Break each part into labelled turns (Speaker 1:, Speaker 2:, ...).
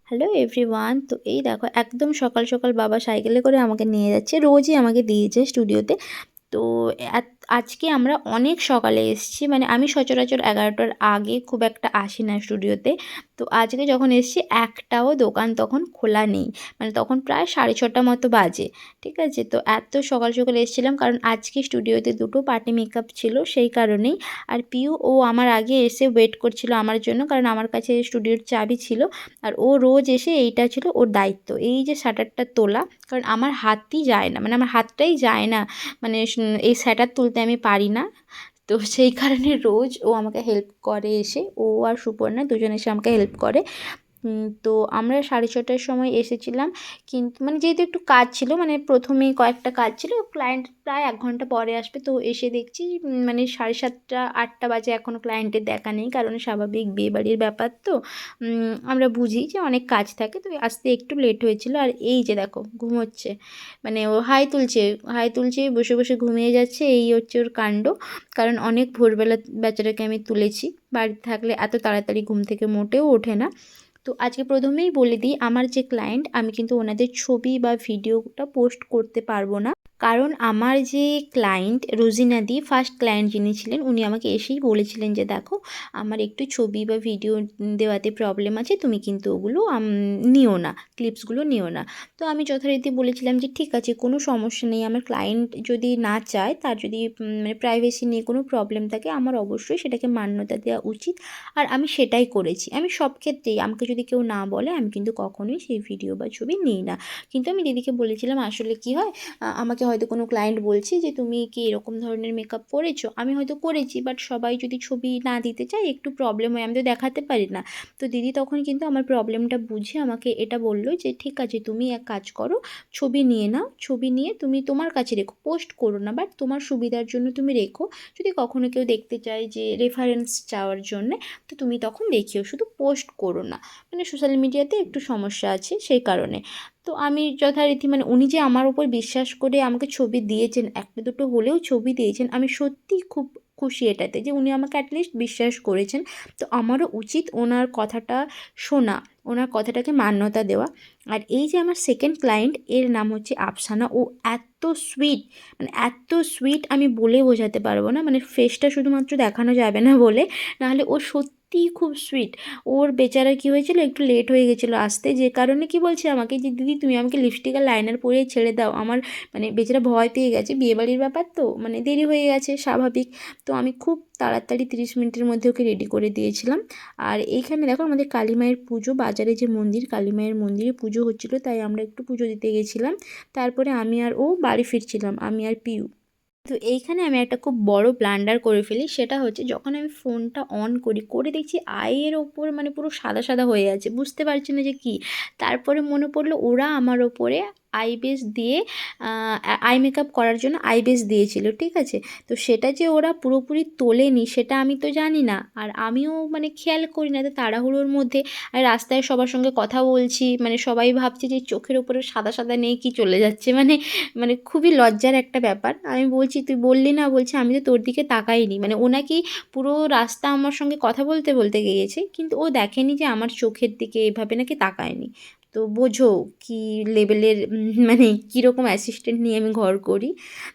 Speaker 1: Hello everyone. তো এই দেখো একদম সকাল সকাল বাবা সাইকেলে করে আমাকে নিয়ে যাচ্ছে, রোজই আমাকে দিয়ে যায় স্টুডিওতে। তো আজকে আমরা অনেক সকালে এসেছি, মানে আমি সচরাচর 11টার আগে খুব একটা আসি না স্টুডিওতে। তো আজকে যখন এসেছি একটাও দোকান তখন খোলা নেই, মানে তখন প্রায় 6:30 মতো বাজে। ঠিক আছে, তো এত সকাল সকাল এসেছিলাম কারণ আজকে স্টুডিওতে দুটো পার্টি মেকআপ ছিল, সেই কারণেই। আর পিউ ও আমার আগে এসে ওয়েট করছিল আমার জন্য, কারণ আমার কাছে স্টুডিওর চাবি ছিল। আর ও রোজ এসে এইটা ছিল ওর দায়িত্ব, এই যে শাটারটা তোলা, কারণ আমার হাতই যায় না, মানে আমার হাতটাই যায় না, মানে এই শাটার তুলতে আমি পারি না। তো সেই কারণে রোজ ও আমাকে হেল্প করে, এসে ও আর সুপর্ণা দুজন এসে আমাকে হেল্প করে। তো আমরা 6:30টার সময় এসেছিলাম, কিন্তু মানে যেহেতু একটু কাজ ছিল, মানে প্রথমেই কয়েকটা কাজ ছিল, ক্লায়েন্ট প্রায় 1 ঘন্টা পরে আসবে, তো এসে দেখছি মানে 7:30 8টা বাজে এখনও ক্লায়েন্টের দেখা নেই, কারণ স্বাভাবিক বিয়েবাড়ির ব্যাপার তো আমরা বুঝি যে অনেক কাজ থাকে, তো আসতে একটু লেট হয়েছিল। আর এই যে দেখো ঘুমোচ্ছে, মানে ও হাই তুলছে, হাই তুলছে, বসে বসে ঘুমিয়ে যাচ্ছে, এই হচ্ছে ওর কাণ্ড। কারণ অনেক ভোরবেলা বেচারাকে আমি তুলেছি, বাড়িতে থাকলে এত তাড়াতাড়ি ঘুম থেকে মোটেও ওঠে না। তো আজকে প্রথমেই বলে দিই, আমার যে ক্লায়েন্ট, আমি কিন্তু ওনাদের ছবি বা ভিডিওটা পোস্ট করতে পারবো না, কারণ আমার যে ক্লায়েন্ট রোজিনাদি, ফার্স্ট ক্লায়েন্ট যিনি ছিলেন, উনি আমাকে এসেই বলেছিলেন যে দেখো আমার একটু ছবি বা ভিডিও দেওয়াতে প্রবলেম আছে, তুমি কিন্তু ওগুলো নিও না, ক্লিপসগুলো নিও না। তো আমি যথারীতি বলেছিলাম যে ঠিক আছে, কোনো সমস্যা নেই, আমার ক্লায়েন্ট যদি না চায়, তার যদি মানে প্রাইভেসি নিয়ে কোনো প্রবলেম থাকে, আমার অবশ্যই সেটাকে মান্যতা দেওয়া উচিত। আর আমি সেটাই করেছি, আমি সব ক্ষেত্রেই, আমাকে যদি কেউ না বলে আমি কিন্তু কখনোই সেই ভিডিও বা ছবি নিই না। কিন্তু আমি দিদিকে বলেছিলাম আসলে কি হয়, আমাকে হয়তো কোনো ক্লায়েন্ট বলছে যে তুমি কি এরকম ধরনের মেকআপ করেছো, আমি হয়তো করেছি, বাট সবাই যদি ছবি না দিতে চায় একটু প্রবলেম হয়, আমি তো দেখাতে পারি না। তো দিদি তখন কিন্তু আমার প্রবলেমটা বুঝে আমাকে এটা বললো যে ঠিক আছে, তুমি এক কাজ করো, ছবি নিয়ে নাও, ছবি নিয়ে তুমি তোমার কাছে রেখো, পোস্ট করো না, বাট তোমার সুবিধার জন্য তুমি রেখো, যদি কখনো কেউ দেখতে চায় যে রেফারেন্স চাওয়ার জন্যে, তো তুমি তখন দেখিও, শুধু পোস্ট করো না, মানে সোশ্যাল মিডিয়াতে একটু সমস্যা আছে সেই কারণে। তো আমি যথারীতি, মানে উনি যে আমার উপর বিশ্বাস করে আমাকে ছবি দিয়েছেন, একটা দুটো হলেও ছবি দিয়েছেন, আমি সত্যিই খুব খুশি এটাতে, যে উনি আমাকে অ্যাটলিস্ট বিশ্বাস করেছেন। তো আমারও উচিত ওনার কথাটা শোনা, ওনার কথাটাকে মান্যতা দেওয়া। আর এই যে আমার সেকেন্ড ক্লায়েন্ট, এর নাম হচ্ছে আফসানা, ও এত সুইট, মানে এত সুইট আমি বলে বোঝাতে পারবো না, মানে ফেসটা শুধুমাত্র দেখানো যাবে না বলে, নাহলে ও সত্যিই খুব সুইট। ওর বেচারা কী হয়েছিল, একটু লেট হয়ে গেছিলো আসতে, যে কারণে কি বলছে আমাকে যে দিদি তুমি আমাকে লিপস্টিক আর লাইনার পরিয়ে ছেড়ে দাও, আমার মানে বেচারা ভয় পেয়ে গেছে, বিয়েবাড়ির ব্যাপার তো, মানে দেরি হয়ে গেছে স্বাভাবিক। তো আমি খুব তাড়াতাড়ি 30 মিনিটের মধ্যে ওকে রেডি করে দিয়েছিলাম। আর এইখানে দেখো আমাদের কালী মায়ের পুজো, বাজারে যে মন্দির, কালী মায়ের মন্দিরে পুজো হচ্ছিলো, তাই আমরা একটু পুজো দিতে গেছিলাম। তারপরে আমি আর ও বাড়ি ফিরছিলাম, আমি আর পিউ। তো এইখানে আমি একটা খুব বড় ব্লান্ডার করে ফেলি, সেটা হচ্ছে যখন আমি ফোনটা অন করি, করে দেখছি আইয়ের ওপর মানে পুরো সাদা সাদা হয়ে আছে, বুঝতে পারছি না যে কী। তারপরে মনে পড়লো ওরা আমার ওপরে আই বেস দিয়ে আই মেকআপ করার জন্য আই বেস দিয়েছিল, ঠিক আছে। তো সেটা যে ওরা পুরোপুরি তোলেনি সেটা আমি তো জানি না, আর আমিও মানে খেয়াল করি না, তো তাড়াহুড়োর মধ্যে আর রাস্তায় সবার সঙ্গে কথা বলছি, মানে সবাই ভাবছে যে চোখের ওপরে সাদা সাদা নেই কি চলে যাচ্ছে, মানে মানে খুবই লজ্জার একটা ব্যাপার। আমি বলছি তুই বললি না, বলছে আমি তো তোর দিকে তাকাইনি, মানে ও নাকি পুরো রাস্তা আমার সঙ্গে কথা বলতে বলতে গিয়েছে, কিন্তু ও দেখেনি যে আমার চোখের দিকে এভাবে নাকি তাকায়নি। তো বোঝো কী লেভেলের মানে কীরকম অ্যাসিস্ট্যান্ট নিয়ে আমি ঘর করি।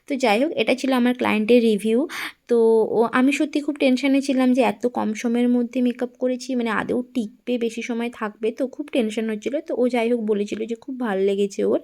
Speaker 1: তো যাই হোক, এটা ছিল আমার ক্লায়েন্টের রিভিউ। তো আমি সত্যি খুব টেনশানে ছিলাম যে এত কম সময়ের মধ্যে মেকআপ করেছি, মানে আদৌ টিকবে, বেশি সময় থাকবে, তো খুব টেনশন হচ্ছিলো। তো ও যাই হোক বলেছিল যে খুব ভালো লেগেছে ওর।